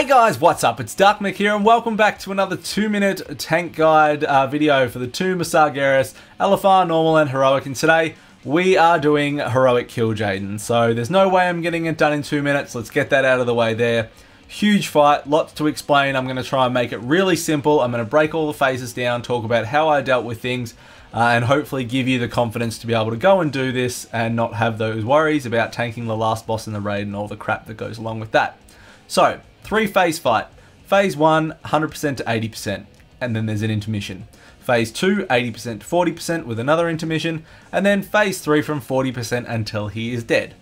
Hey guys, what's up? It's Darkmick here and welcome back to another 2-minute tank guide video for the two Masagaris, LFR, Normal and Heroic, and today we are doing Heroic Kil'jaeden. So there's no way I'm getting it done in 2 minutes, let's get that out of the way there. Huge fight, lots to explain. I'm going to try and make it really simple. I'm going to break all the phases down, talk about how I dealt with things, and hopefully give you the confidence to be able to go and do this and not have those worries about tanking the last boss in the raid and all the crap that goes along with that. So, 3-phase fight. Phase 1, 100% to 80%, and then there's an intermission. Phase 2, 80% to 40% with another intermission, and then Phase 3 from 40% until he is dead.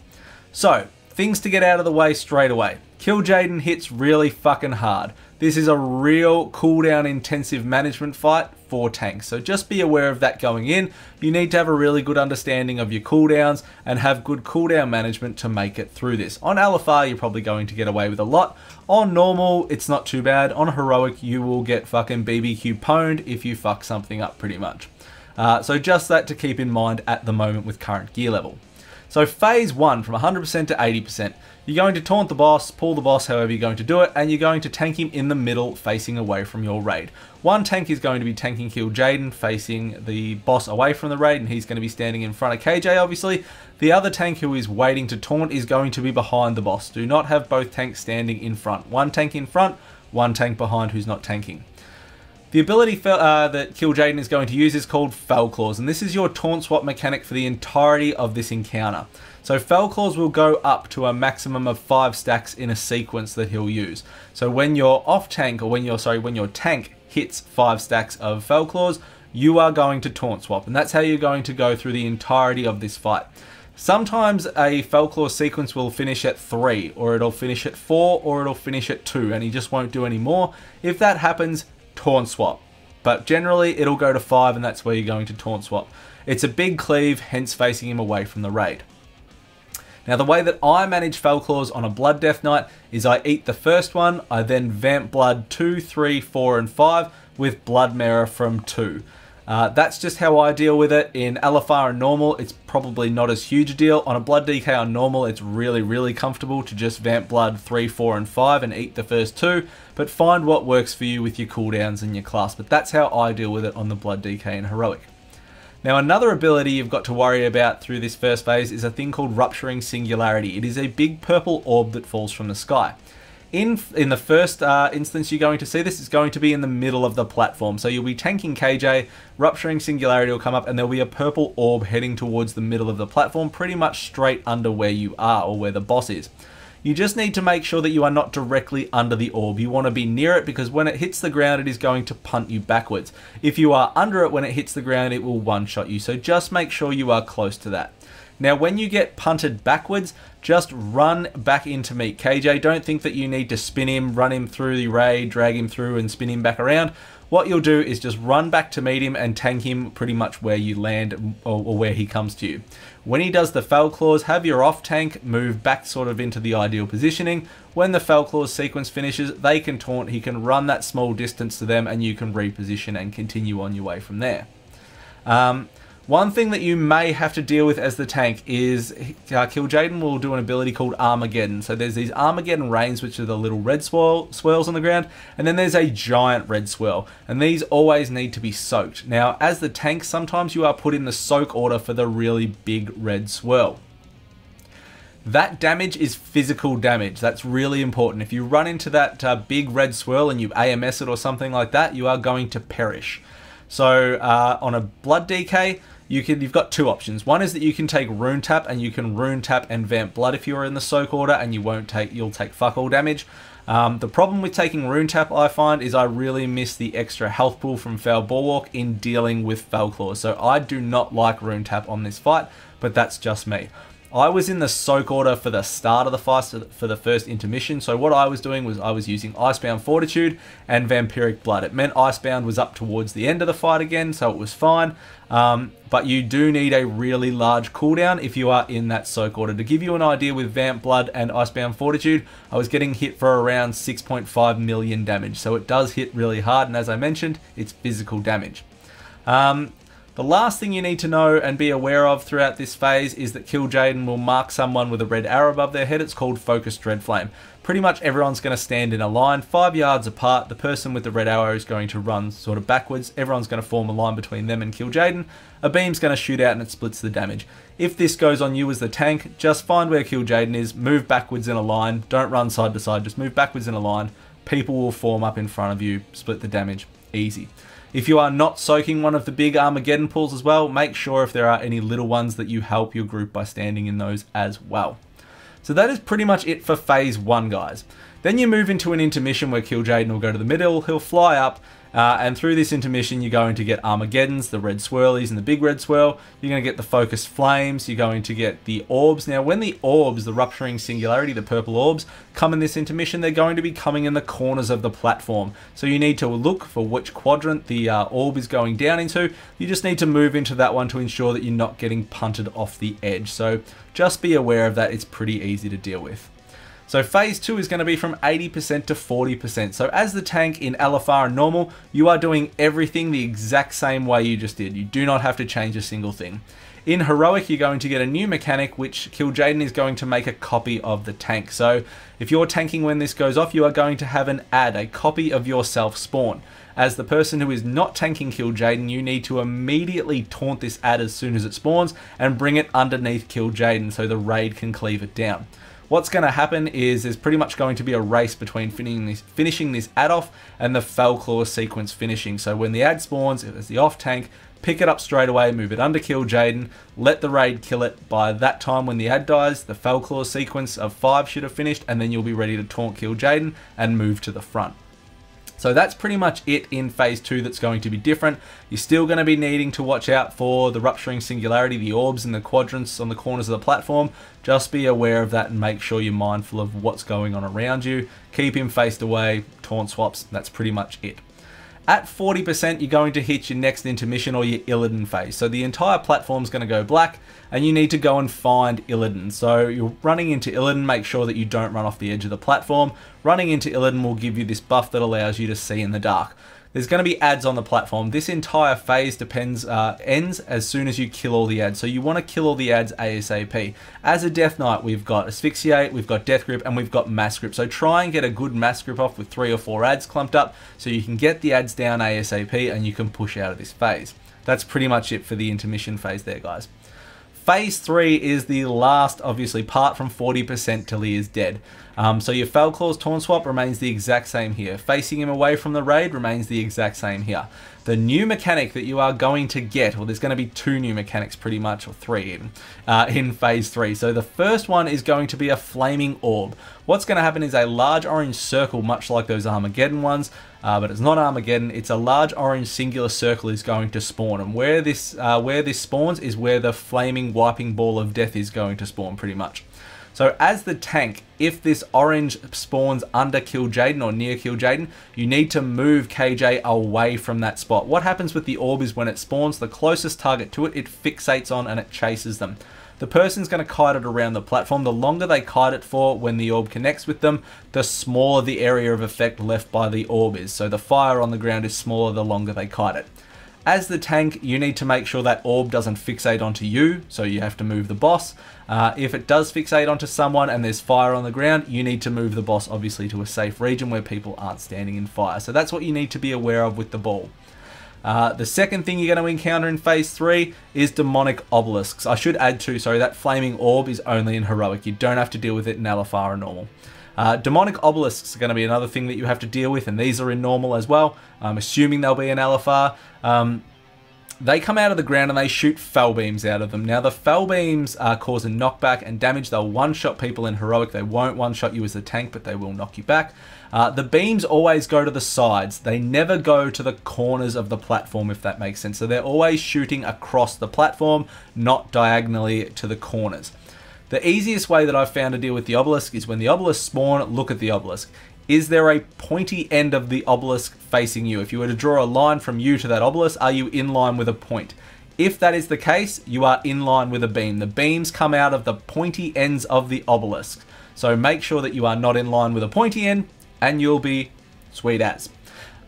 So, things to get out of the way straight away. Kil'jaeden hits really fucking hard. This is a real cooldown intensive management fight for tanks, so just be aware of that going in. You need to have a really good understanding of your cooldowns and have good cooldown management to make it through this. On LFR, you're probably going to get away with a lot. On normal, it's not too bad. On heroic, you will get fucking BBQ pwned if you fuck something up pretty much. So just that to keep in mind at the moment with current gear level. So phase 1 from 100% to 80%, you're going to taunt the boss, pull the boss however you're going to do it, and you're going to tank him in the middle facing away from your raid. One tank is going to be tanking Kil'jaeden facing the boss away from the raid, and he's going to be standing in front of KJ obviously. The other tank who is waiting to taunt is going to be behind the boss. Do not have both tanks standing in front. One tank in front, one tank behind who's not tanking. The ability that Kil'jaeden is going to use is called Fell Claws, and this is your taunt swap mechanic for the entirety of this encounter. So Fell Claws will go up to a maximum of 5 stacks in a sequence that he'll use. So when you're off tank, or when your tank hits 5 stacks of Fell Claws, you are going to taunt swap, and that's how you're going to go through the entirety of this fight. Sometimes a Fell Claw sequence will finish at 3, or it'll finish at 4, or it'll finish at 2, and he just won't do any more. If that happens, taunt swap, but generally it'll go to 5 and that's where you're going to taunt swap. It's a big cleave, hence facing him away from the raid. Now the way that I manage Fell Claws on a Blood Death Knight is I eat the first one, I then vamp blood 2, 3, 4 and 5 with Blood Mirror from 2. That's just how I deal with it. In LFR and normal, it's probably not as huge a deal. On a Blood DK on normal, it's really comfortable to just vamp blood 3, 4 and 5 and eat the first 2, but find what works for you with your cooldowns and your class. But that's how I deal with it on the Blood DK and Heroic. Now another ability you've got to worry about through this first phase is a thing called Rupturing Singularity. It is a big purple orb that falls from the sky. In the first instance you're going to see this is going to be in the middle of the platform. So you'll be tanking KJ, Rupturing Singularity will come up, and there'll be a purple orb heading towards the middle of the platform, pretty much straight under where you are or where the boss is. You just need to make sure that you are not directly under the orb. You want to be near it because when it hits the ground it is going to punt you backwards. If you are under it when it hits the ground it will one-shot you, so just make sure you are close to that. Now when you get punted backwards, just run back in to meet KJ. Don't think that you need to spin him, run him through the raid, drag him through and spin him back around. What you'll do is just run back to meet him and tank him pretty much where you land or where he comes to you. When he does the Fell Claws, have your off tank move back sort of into the ideal positioning. When the Fell Claws sequence finishes, they can taunt, he can run that small distance to them and you can reposition and continue on your way from there. One thing that you may have to deal with as the tank is Kil'jaeden will do an ability called Armageddon. So there's these Armageddon rains, which are the little red swirls on the ground, and then there's a giant red swirl, and these always need to be soaked. Now as the tank, sometimes you are put in the soak order for the really big red swirl. That damage is physical damage. That's really important. If you run into that big red swirl and you AMS it or something like that, you are going to perish. So on a Blood DK, you've got 2 options. One is that you can take Rune Tap, and you can Rune Tap and vamp blood if you're in the soak order, and you'll take fuck all damage. The problem with taking Rune Tap, I find, is I really miss the extra health pool from Foul Bulwark in dealing with Fell Claws. So I do not like Rune Tap on this fight, but that's just me. I was in the soak order for the start of the fight, for the first intermission, so what I was doing was I was using Icebound Fortitude and Vampiric Blood. It meant Icebound was up towards the end of the fight again, so it was fine, but you do need a really large cooldown if you are in that soak order. To give you an idea, with Vamp Blood and Icebound Fortitude, I was getting hit for around 6.5 million damage, so it does hit really hard, and as I mentioned, it's physical damage. The last thing you need to know and be aware of throughout this phase is that Kil'jaeden will mark someone with a red arrow above their head. It's called Focused Red Flame. Pretty much everyone's going to stand in a line 5 yards apart. The person with the red arrow is going to run sort of backwards. Everyone's going to form a line between them and Kil'jaeden. A beam's going to shoot out and it splits the damage. If this goes on you as the tank, just find where Kil'jaeden is, move backwards in a line. Don't run side to side, just move backwards in a line. People will form up in front of you, split the damage. Easy. If you are not soaking one of the big Armageddon pools as well, make sure if there are any little ones that you help your group by standing in those as well. So that is pretty much it for phase 1, guys. Then you move into an intermission where Kil'jaeden will go to the middle, he'll fly up, and through this intermission you're going to get Armageddons, the red swirlies and the big red swirl. You're going to get the focused flames, you're going to get the orbs. Now when the orbs, the rupturing singularity, the purple orbs, come in this intermission, they're going to be coming in the corners of the platform. So you need to look for which quadrant the orb is going down into. You just need to move into that one to ensure that you're not getting punted off the edge. So just be aware of that, it's pretty easy to deal with. So phase 2 is going to be from 80% to 40%. So as the tank in LFR and normal, you are doing everything the exact same way you just did. You do not have to change a single thing. In heroic, you're going to get a new mechanic, which Kil'jaeden is going to make a copy of the tank. So if you're tanking when this goes off, you are going to have an add, a copy of yourself spawn. As the person who is not tanking Kil'jaeden, you need to immediately taunt this add as soon as it spawns and bring it underneath Kil'jaeden so the raid can cleave it down. What's going to happen is there's pretty much going to be a race between finishing this add off and the Fellclaw sequence finishing. So when the add spawns, if it's the off tank, pick it up straight away, move it under Kil'jaeden, let the raid kill it. By that time when the add dies, the Fellclaw sequence of 5 should have finished, and then you'll be ready to taunt Kil'jaeden and move to the front. So that's pretty much it in phase 2 that's going to be different. You're still going to be needing to watch out for the rupturing singularity, the orbs and the quadrants on the corners of the platform. Just be aware of that and make sure you're mindful of what's going on around you. Keep him faced away, taunt swaps, that's pretty much it. At 40%, you're going to hit your next intermission or your Illidan phase. So the entire platform's going to go black and you need to go and find Illidan. So you're running into Illidan, make sure that you don't run off the edge of the platform. Running into Illidan will give you this buff that allows you to see in the dark. There's going to be adds on the platform. This entire phase ends as soon as you kill all the adds. So you want to kill all the adds ASAP. As a Death Knight, we've got Asphyxiate, we've got Death Grip, and we've got Mass Grip. So try and get a good Mass Grip off with 3 or 4 adds clumped up so you can get the adds down ASAP and you can push out of this phase. That's pretty much it for the intermission phase there, guys. Phase 3 is the last, obviously, part from 40% till he is dead. So your Fellclaw's Taunt Swap remains the exact same here. Facing him away from the raid remains the exact same here. The new mechanic that you are going to get, well, there's going to be 2 new mechanics pretty much, or 3 even, in phase 3. So the first one is going to be a Flaming Orb. What's going to happen is a large orange circle, much like those Armageddon ones, but it's not Armageddon, it's a large orange singular circle is going to spawn. And where this spawns is where the flaming wiping ball of death is going to spawn, pretty much. So as the tank, if this orange spawns under Kil'jaeden or near Kil'jaeden, you need to move KJ away from that spot. What happens with the orb is when it spawns, the closest target to it, it fixates on and it chases them. The person's going to kite it around the platform. The longer they kite it for when the orb connects with them, the smaller the area of effect left by the orb is. So the fire on the ground is smaller the longer they kite it. As the tank, you need to make sure that orb doesn't fixate onto you, so you have to move the boss. If it does fixate onto someone and there's fire on the ground, you need to move the boss obviously to a safe region where people aren't standing in fire. So that's what you need to be aware of with the ball. The second thing you're going to encounter in phase 3 is demonic obelisks. I should add too, sorry, that flaming orb is only in heroic. You don't have to deal with it in LFR or normal. Demonic obelisks are going to be another thing that you have to deal with, and these are in normal as well. I'm assuming they'll be in LFR. They come out of the ground and they shoot fell beams out of them. Now the fell beams cause a knockback and damage. They'll one-shot people in heroic. They won't one-shot you as a tank, but they will knock you back. The beams always go to the sides. They never go to the corners of the platform, if that makes sense. So they're always shooting across the platform, not diagonally to the corners. The easiest way that I've found to deal with the obelisk is when the obelisks spawn, look at the obelisk. Is there a pointy end of the obelisk facing you? If you were to draw a line from you to that obelisk, are you in line with a point? If that is the case, you are in line with a beam. The beams come out of the pointy ends of the obelisk. So make sure that you are not in line with a pointy end and you'll be sweet as.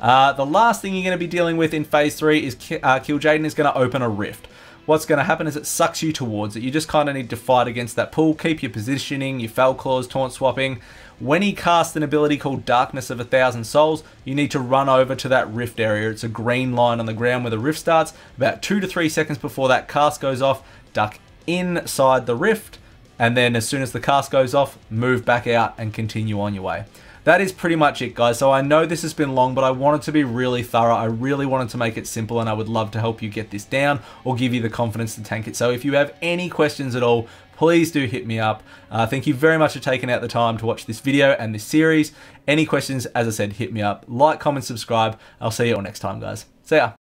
The last thing you're going to be dealing with in Phase 3 is Kil'jaeden is going to open a rift. What's going to happen is it sucks you towards it. You just kind of need to fight against that pull, keep your positioning, your Fel Claws, taunt swapping. When he casts an ability called Darkness of 1,000 Souls, you need to run over to that rift area. It's a green line on the ground where the rift starts. About 2 to 3 seconds before that cast goes off, duck inside the rift, and then as soon as the cast goes off, move back out and continue on your way. That is pretty much it, guys. So I know this has been long, but I wanted to be really thorough. I really wanted to make it simple, and I would love to help you get this down or give you the confidence to tank it. So if you have any questions at all, please do hit me up. Thank you very much for taking out the time to watch this video and this series. Any questions, as I said, hit me up. Like, comment, subscribe. I'll see you all next time, guys. See ya.